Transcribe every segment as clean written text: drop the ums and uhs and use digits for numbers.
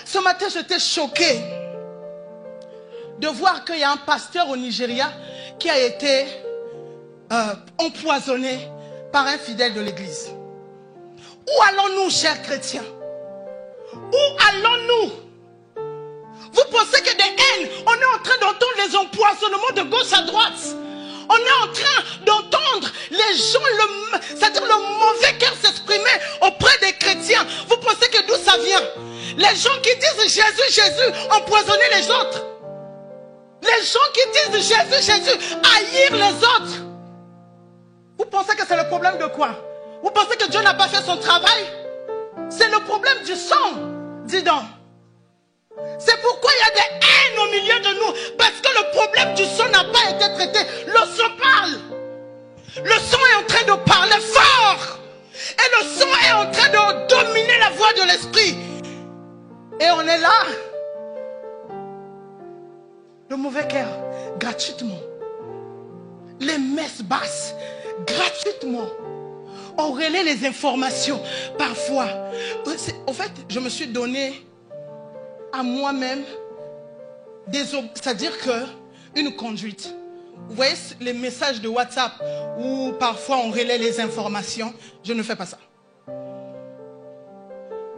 Ce matin, j'étais choquée de voir qu'il y a un pasteur au Nigeria qui a été empoisonné par un fidèle de l'église. Où allons-nous, chers chrétiens? Où allons-nous? Vous pensez que des haines, on est en train d'entendre les empoisonnements de gauche à droite. On est en train d'entendre les gens, c'est-à-dire le mauvais cœur s'exprimer auprès des chrétiens. Vous pensez que d'où ça vient? Les gens qui disent Jésus, Jésus, empoisonner les autres. Les gens qui disent Jésus, Jésus, haïr les autres. Vous pensez que c'est le problème de quoi? Vous pensez que Dieu n'a pas fait son travail? C'est le problème du sang, dis donc. C'est pourquoi il y a des haines au milieu de nous. Parce que le problème du sang n'a pas été traité. Le sang parle. Le sang est en train de parler fort. Et le sang est en train de dominer la voix de l'esprit. Et on est là. Le mauvais cœur, gratuitement. Les messes basses, gratuitement. On relaie les informations. Parfois. En fait, je me suis donné à moi-même, c'est-à-dire que une conduite. Vous voyez les messages de WhatsApp où parfois on relaie les informations. Je ne fais pas ça.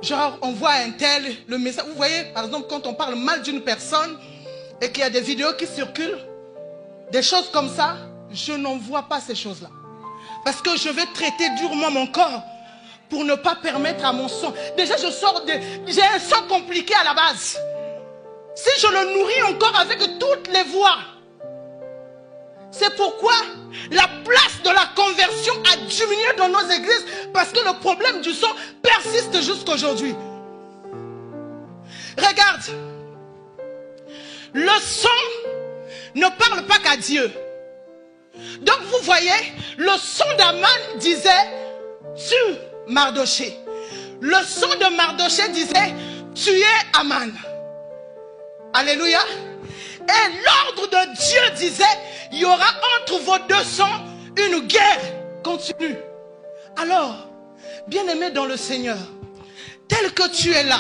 Genre, on voit un tel, le message. Vous voyez, par exemple, quand on parle mal d'une personne et qu'il y a des vidéos qui circulent, des choses comme ça, je n'envoie pas ces choses-là. Parce que je vais traiter durement mon corps pour ne pas permettre à mon sang. Déjà, j'ai un sang compliqué à la base. Si je le nourris encore avec toutes les voies, c'est pourquoi la place de la conversion a diminué dans nos églises, parce que le problème du sang persiste jusqu'à aujourd'hui. Regarde, le sang ne parle pas qu'à Dieu. Donc vous voyez, le sang d'Aman disait tue Mardoché. Le sang de Mardoché disait tuez Aman. Alléluia. Et l'ordre de Dieu disait il y aura entre vos deux sangs une guerre continue. Alors, bien-aimé dans le Seigneur, tel que tu es là,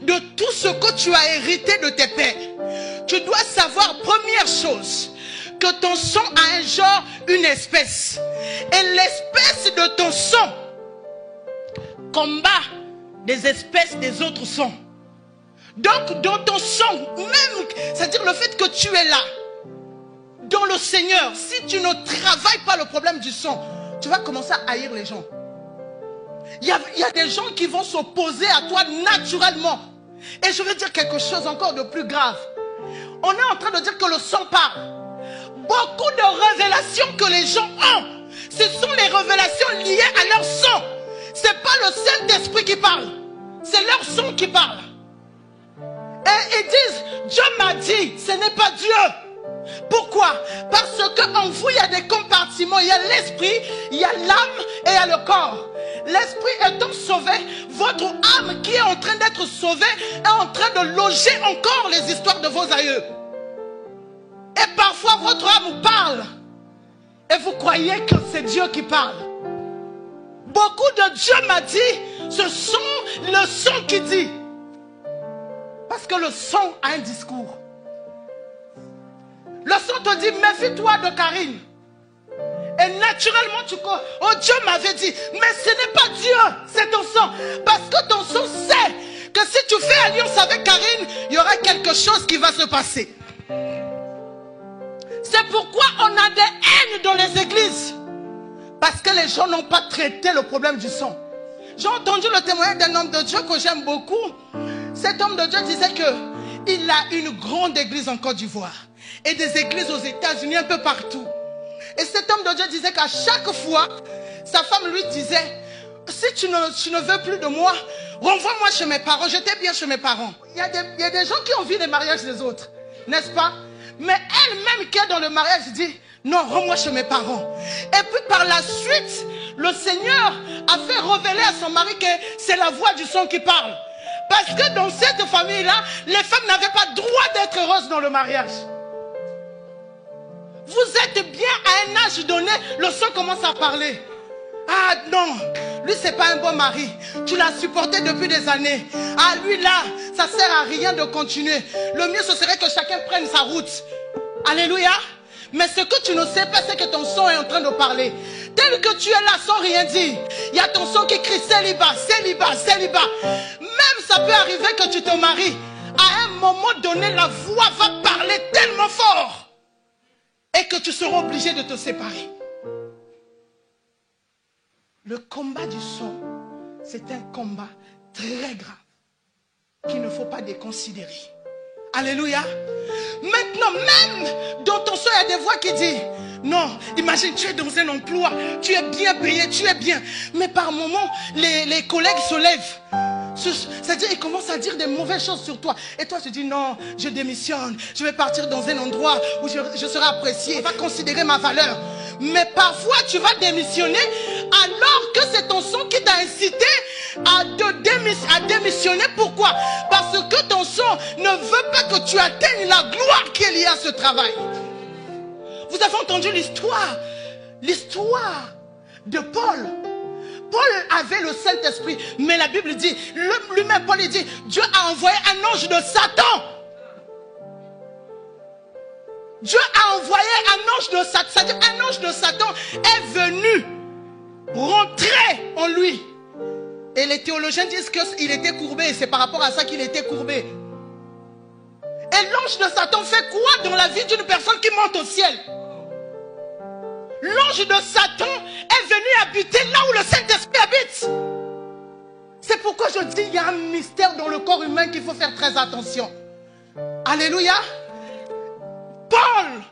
de tout ce que tu as hérité de tes pères, tu dois savoir, première chose, que ton sang a un genre, une espèce. Et l'espèce de ton sang combat des espèces des autres sangs. Donc, dans ton sang, même, c'est-à-dire le fait que tu es là, dans le Seigneur, si tu ne travailles pas le problème du sang, tu vas commencer à haïr les gens. Il y a des gens qui vont s'opposer à toi naturellement. Et je vais dire quelque chose encore de plus grave. On est en train de dire que le sang parle. Beaucoup de révélations que les gens ont, ce sont les révélations liées à leur sang. Ce n'est pas le Saint-Esprit qui parle, c'est leur sang qui parle. Et ils disent, Dieu m'a dit, ce n'est pas Dieu. Pourquoi? Parce qu'en vous, il y a des compartiments. Il y a l'esprit, il y a l'âme et il y a le corps. L'esprit étant sauvé, votre âme qui est en train d'être sauvée est en train de loger encore les histoires de vos aïeux. Et parfois, votre âme parle. Et vous croyez que c'est Dieu qui parle. Beaucoup de Dieu m'a dit, ce sont le sang qui dit. Parce que le sang a un discours. Le sang te dit, méfie-toi de Karine. Et naturellement, tu crois, oh Dieu m'avait dit, mais ce n'est pas Dieu, c'est ton sang. Parce que ton sang sait que si tu fais alliance avec Karine, il y aura quelque chose qui va se passer. C'est pourquoi on a des haines dans les églises. Parce que les gens n'ont pas traité le problème du sang. J'ai entendu le témoignage d'un homme de Dieu que j'aime beaucoup. Cet homme de Dieu disait qu'il a une grande église en Côte d'Ivoire. Et des églises aux États-Unis, un peu partout. Et cet homme de Dieu disait qu'à chaque fois, sa femme lui disait, si tu ne veux plus de moi, renvoie-moi chez mes parents. J'étais bien chez mes parents. Il y a des gens qui ont vu les mariages des autres, n'est-ce pas? Mais elle-même qui est dans le mariage dit, non, rends-moi chez mes parents. Et puis par la suite, le Seigneur a fait révéler à son mari que c'est la voix du sang qui parle. Parce que dans cette famille-là, les femmes n'avaient pas droit d'être heureuses dans le mariage. Vous êtes bien à un âge donné, le sang commence à parler. Ah, Ah non, lui c'est pas un bon mari. Tu l'as supporté depuis des années. Ah lui là, ça sert à rien de continuer. Le mieux ce serait que chacun prenne sa route. Alléluia. Mais ce que tu ne sais pas, c'est que ton son est en train de parler. Tel que tu es là sans rien dire, il y a ton son qui crie célibat, célibat, célibat. Même ça peut arriver que tu te maries. À un moment donné, la voix va parler tellement fort et que tu seras obligé de te séparer. Le combat du son, c'est un combat très grave qu'il ne faut pas déconsidérer. Alléluia. Maintenant, même dans ton son, il y a des voix qui disent, non, imagine, tu es dans un emploi, tu es bien payé, tu es bien. Mais par moments, les collègues se lèvent. C'est-à-dire, ils commencent à dire des mauvaises choses sur toi. Et toi, tu dis, non, je démissionne. Je vais partir dans un endroit où je serai apprécié. On va considérer ma valeur. Mais parfois, tu vas démissionner alors que c'est ton son qui t'a incité à démissionner. Pourquoi? Parce que ton son ne veut pas que tu atteignes la gloire qui est liée à ce travail. Vous avez entendu l'histoire de Paul. Paul avait le Saint-Esprit, mais la Bible dit, lui-même Paul dit, Dieu a envoyé un ange de Satan. Dieu a envoyé un ange de Satan. C'est-à-dire un ange de Satan est venu rentrer en lui. Et les théologiens disent qu'il était courbé. Et c'est par rapport à ça qu'il était courbé. Et l'ange de Satan fait quoi dans la vie d'une personne qui monte au ciel? L'ange de Satan est venu habiter là où le Saint-Esprit habite. C'est pourquoi je dis qu'il y a un mystère dans le corps humain qu'il faut faire très attention. Alléluia. Paul,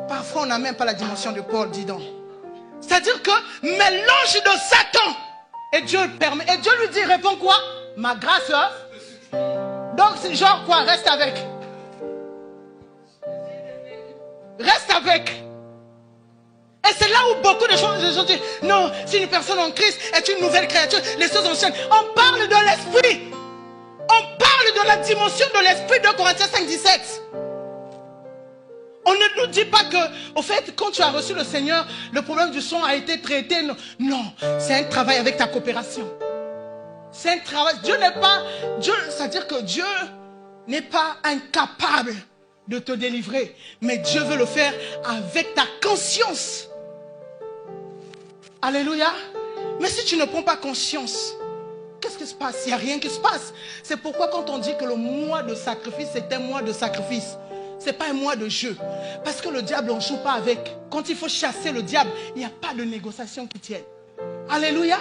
parfois on n'a même pas la dimension de Paul, dis donc. C'est-à-dire que, mais l'ange de Satan, et Dieu le permet, et Dieu lui dit, réponds quoi? Ma grâce. Donc c'est genre quoi? Reste avec. Reste avec. Et c'est là où beaucoup de gens disent, non, si une personne en Christ est une nouvelle créature, les choses anciennes. On parle de l'esprit. On parle de la dimension de l'esprit de Corinthiens 5, 17. On ne nous dit pas que, au fait, quand tu as reçu le Seigneur, le problème du son a été traité. Non, c'est un travail avec ta coopération. C'est un travail. C'est-à-dire que Dieu n'est pas incapable de te délivrer. Mais Dieu veut le faire avec ta conscience. Alléluia. Mais si tu ne prends pas conscience, qu'est-ce qui se passe? Il n'y a rien qui se passe. C'est pourquoi quand on dit que le mois de sacrifice, c'est un mois de sacrifice. Ce n'est pas un mois de jeu. Parce que le diable, on ne joue pas avec. Quand il faut chasser le diable, il n'y a pas de négociation qui tienne. Alléluia.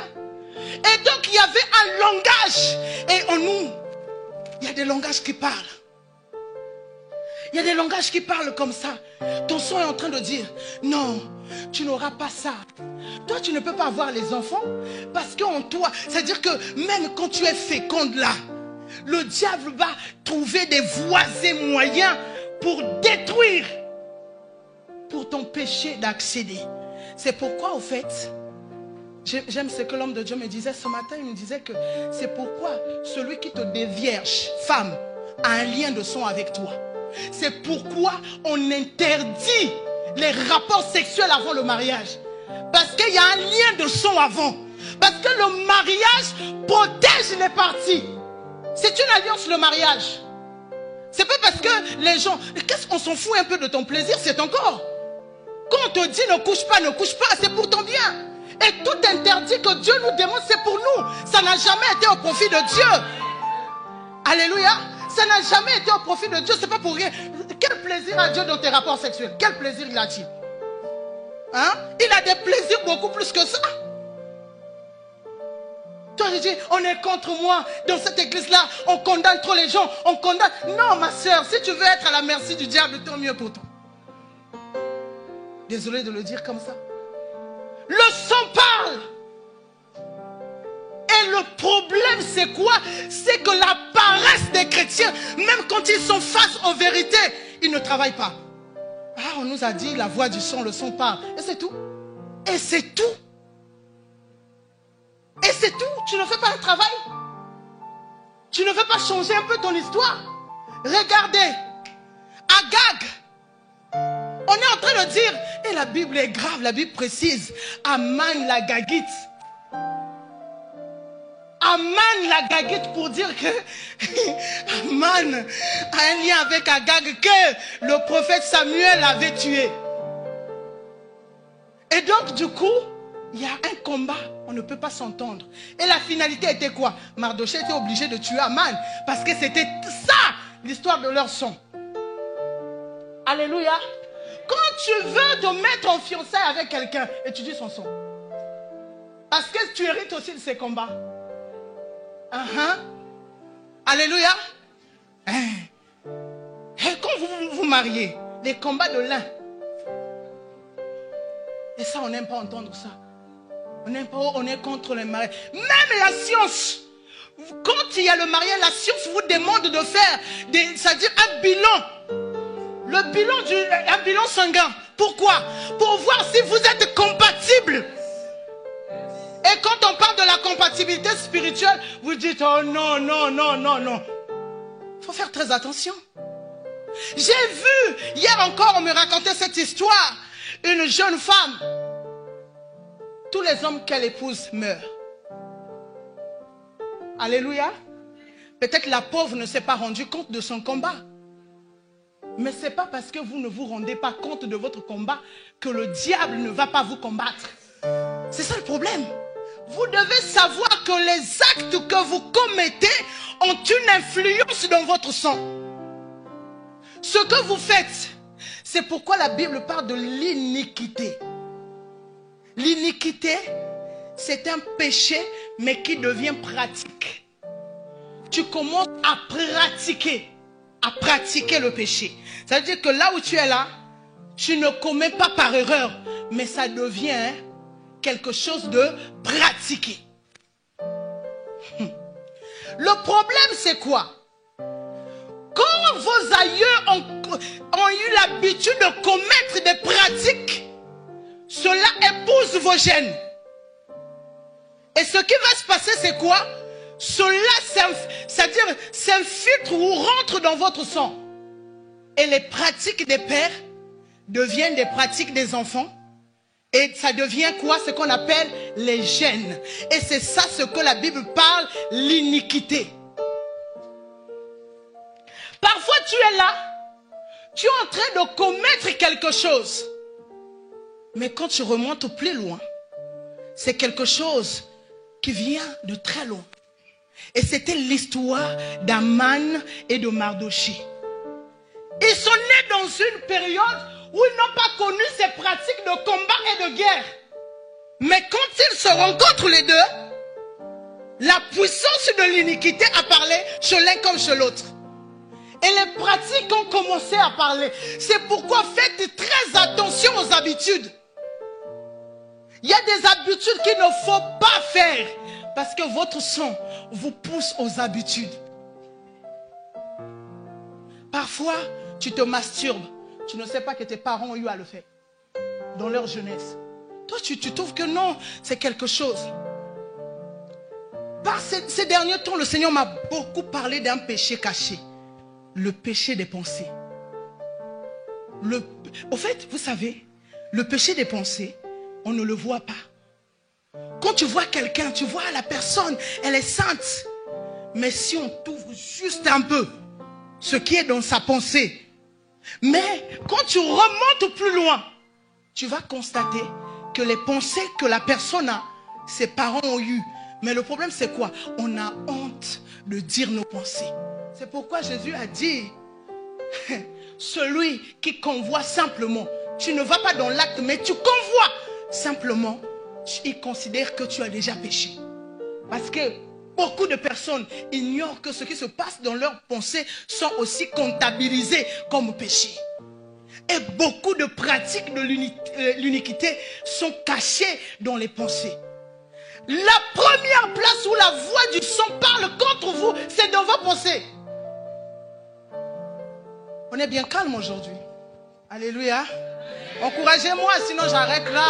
Et donc, il y avait un langage. Et en nous, il y a des langages qui parlent. Il y a des langages qui parlent comme ça. Ton son est en train de dire, non, tu n'auras pas ça. Toi, tu ne peux pas avoir les enfants. Parce qu'en toi, c'est-à-dire que même quand tu es féconde là, le diable va trouver des voies et moyens pour détruire, pour t'empêcher d'accéder. C'est pourquoi, au fait, j'aime ce que l'homme de Dieu me disait ce matin. Il me disait que c'est pourquoi celui qui te dévierge, femme, a un lien de sang avec toi. C'est pourquoi on interdit les rapports sexuels avant le mariage. Parce qu'il y a un lien de sang avant. Parce que le mariage protège les parties. C'est une alliance, le mariage. C'est pas parce que les gens... Qu'est-ce qu'on s'en fout un peu de ton plaisir? C'est ton corps. Quand on te dit ne couche pas, c'est pour ton bien. Et tout interdit que Dieu nous demande, c'est pour nous. Ça n'a jamais été au profit de Dieu. Alléluia. Ça n'a jamais été au profit de Dieu, c'est pas pour rien. Quel plaisir a Dieu dans tes rapports sexuels? Quel plaisir il a-t-il? Hein? Il a des plaisirs beaucoup plus que ça. Toi, je dis, on est contre moi. Dans cette église-là, on condamne trop les gens. On condamne. Non, ma soeur, si tu veux être à la merci du diable, tant mieux pour toi. Désolé de le dire comme ça. Le sang parle. Et le problème, c'est quoi? C'est que la paresse des chrétiens, même quand ils sont face aux vérités, ils ne travaillent pas. Ah, on nous a dit la voix du son, le son parle. Et c'est tout. Et c'est tout. Et c'est tout. Tu ne fais pas un travail. Tu ne veux pas changer un peu ton histoire. Regardez. Agag. On est en train de dire, Et la Bible est grave, la Bible précise. Aman la Gagite. Aman la Gagite pour dire que Aman a un lien avec Agag que le prophète Samuel avait tué. Et donc du coup, il y a un combat, on ne peut pas s'entendre. Et la finalité était quoi? Mardochée était obligé de tuer Aman parce que c'était ça l'histoire de leur sang. Alléluia. Quand tu veux te mettre en fiançailles avec quelqu'un, étudie son sang. Parce que tu hérites aussi de ces combats. Alléluia. Et quand vous vous mariez, les combats de l'un. Et ça, on n'aime pas entendre ça. On n'aime pas, on est contre les mariages. Même la science. Quand il y a le mariage, la science vous demande de faire, c'est-à-dire un bilan. Le bilan un bilan sanguin. Pourquoi? Pour voir si vous êtes compatibles. Et quand on parle de la compatibilité spirituelle, vous dites, oh non, non, non, non, non. Il faut faire très attention. J'ai vu, hier encore, on me racontait cette histoire. Une jeune femme. Tous les hommes qu'elle épouse meurent. Alléluia. Peut-être la pauvre ne s'est pas rendue compte de son combat. Mais ce n'est pas parce que vous ne vous rendez pas compte de votre combat que le diable ne va pas vous combattre. C'est ça le problème. Vous devez savoir que les actes que vous commettez ont une influence dans votre sang. Ce que vous faites, c'est pourquoi la Bible parle de l'iniquité. L'iniquité, c'est un péché, mais qui devient pratique. Tu commences à pratiquer le péché. Ça veut dire que là où tu es là, tu ne commets pas par erreur, mais ça devient quelque chose de pratiqué. Le problème, c'est quoi? Quand vos aïeux ont eu l'habitude de commettre des pratiques, cela épouse vos gènes. Et ce qui va se passer, c'est quoi? Cela, c'est-à-dire, s'infiltre ou rentre dans votre sang. Et les pratiques des pères deviennent des pratiques des enfants. Et ça devient quoi? Ce qu'on appelle les gènes. Et c'est ça ce que la Bible parle, l'iniquité. Parfois tu es là, tu es en train de commettre quelque chose. Mais quand tu remontes plus loin, c'est quelque chose qui vient de très loin. Et c'était l'histoire d'Aman et de Mardochée. Ils sont nés dans une période où ils n'ont pas connu ces pratiques de combat et de guerre. Mais quand ils se rencontrent les deux, la puissance de l'iniquité a parlé chez l'un comme chez l'autre. Et les pratiques ont commencé à parler. C'est pourquoi faites très attention aux habitudes. Il y a des habitudes qu'il ne faut pas faire. Parce que votre sang vous pousse aux habitudes. Parfois, tu te masturbes. Tu ne sais pas que tes parents ont eu à le faire. Dans leur jeunesse. Toi, tu trouves que non, c'est quelque chose. Par ces derniers temps, le Seigneur m'a beaucoup parlé d'un péché caché. Le péché des pensées. Au fait, vous savez, le péché des pensées, on ne le voit pas. Quand tu vois quelqu'un, tu vois la personne, elle est sainte. Mais si on t'ouvre juste un peu ce qui est dans sa pensée, mais quand tu remontes plus loin, tu vas constater que les pensées que la personne a, ses parents ont eues. Mais le problème c'est quoi? On a honte de dire nos pensées. C'est pourquoi Jésus a dit, celui qui convoit simplement, tu ne vas pas dans l'acte, mais tu convoies simplement, il considère que tu as déjà péché. Parce que beaucoup de personnes ignorent que ce qui se passe dans leurs pensées sont aussi comptabilisés comme péché. Et beaucoup de pratiques de l'iniquité sont cachées dans les pensées. La première place où la voix du sang parle contre vous, c'est dans vos pensées. On est bien calme aujourd'hui. Alléluia. Encouragez-moi, sinon j'arrête là.